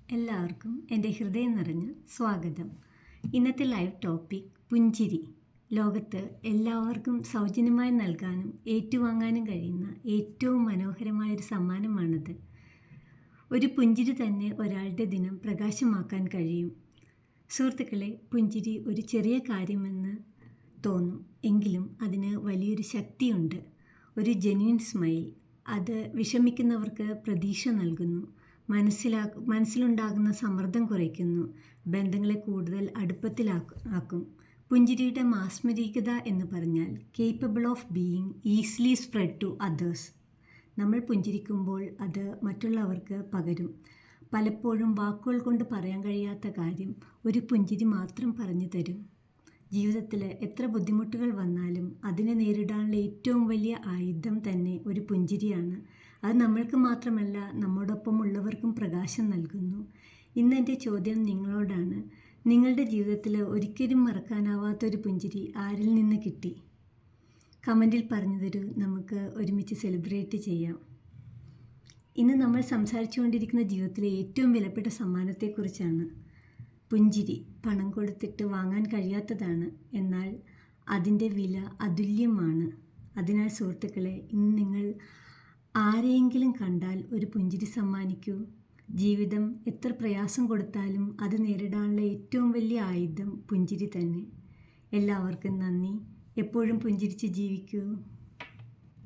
എല്ലാവർക്കും എൻ്റെ ഹൃദയം നിറഞ്ഞ സ്വാഗതം. ഇന്നത്തെ ലൈവ് ടോപ്പിക് പുഞ്ചിരി. ലോകത്ത് എല്ലാവർക്കും സൗജന്യമായി നൽകാനും ഏറ്റുവാങ്ങാനും കഴിയുന്ന ഏറ്റവും മനോഹരമായൊരു സമ്മാനമാണത്. ഒരു പുഞ്ചിരി തന്നെ ഒരാളുടെ ദിനം പ്രകാശമാക്കാൻ കഴിയും. സുഹൃത്തുക്കളെ, പുഞ്ചിരി ഒരു ചെറിയ കാര്യമെന്ന് തോന്നും, എങ്കിലും അതിന് വലിയൊരു ശക്തിയുണ്ട്. ഒരു ജെന്യുവൻ സ്മൈൽ അത് വിഷമിക്കുന്നവർക്ക് പ്രതീക്ഷ നൽകുന്നു, മനസ്സിലുണ്ടാകുന്ന സമ്മർദ്ദം കുറയ്ക്കുന്നു, ബന്ധങ്ങളെ കൂടുതൽ അടുപ്പത്തിലാക്കും. പുഞ്ചിരിയുടെ മാസ്മരികത എന്ന് പറഞ്ഞാൽ capable of being easily spread to others. നമ്മൾ പുഞ്ചിരിക്കുമ്പോൾ അത് മറ്റുള്ളവർക്ക് പകരും. പലപ്പോഴും വാക്കുകൾ കൊണ്ട് പറയാൻ കഴിയാത്ത കാര്യം ഒരു പുഞ്ചിരി മാത്രം പറഞ്ഞു തരും. ജീവിതത്തിൽ എത്ര ബുദ്ധിമുട്ടുകൾ വന്നാലും അതിനെ നേരിടാനുള്ള ഏറ്റവും വലിയ ആയുധം തന്നെ ഒരു പുഞ്ചിരിയാണ്. അത് നമ്മൾക്ക് മാത്രമല്ല, നമ്മോടൊപ്പം ഉള്ളവർക്കും പ്രകാശം നൽകുന്നു. ഇന്ന് എൻ്റെ ചോദ്യം നിങ്ങളോടാണ്. നിങ്ങളുടെ ജീവിതത്തിൽ ഒരിക്കലും മറക്കാനാവാത്തൊരു പുഞ്ചിരി ആരിൽ നിന്ന് കിട്ടി? കമൻറ്റിൽ പറഞ്ഞു തരൂ, നമുക്ക് ഒരുമിച്ച് സെലിബ്രേറ്റ് ചെയ്യാം. ഇന്ന് നമ്മൾ സംസാരിച്ചുകൊണ്ടിരിക്കുന്ന ജീവിതത്തിലെ ഏറ്റവും വിലപ്പെട്ട സമ്മാനത്തെക്കുറിച്ചാണ്. പുഞ്ചിരി പണം കൊടുത്തിട്ട് വാങ്ങാൻ കഴിയാത്തതാണ്, എന്നാൽ അതിൻ്റെ വില അതുല്യമാണ്. അതിനാൽ സുഹൃത്തുക്കളെ, ഇന്ന് നിങ്ങൾ ആരെയെങ്കിലും കണ്ടാൽ ഒരു പുഞ്ചിരി സമ്മാനിക്കൂ. ജീവിതം എത്ര പ്രയാസം കൊടുത്താലും അത് നേരിടാനുള്ള ഏറ്റവും വലിയ ആയുധം പുഞ്ചിരി തന്നെ. എല്ലാവർക്കും നന്ദി. എപ്പോഴും പുഞ്ചിരിച്ച് ജീവിക്കൂ.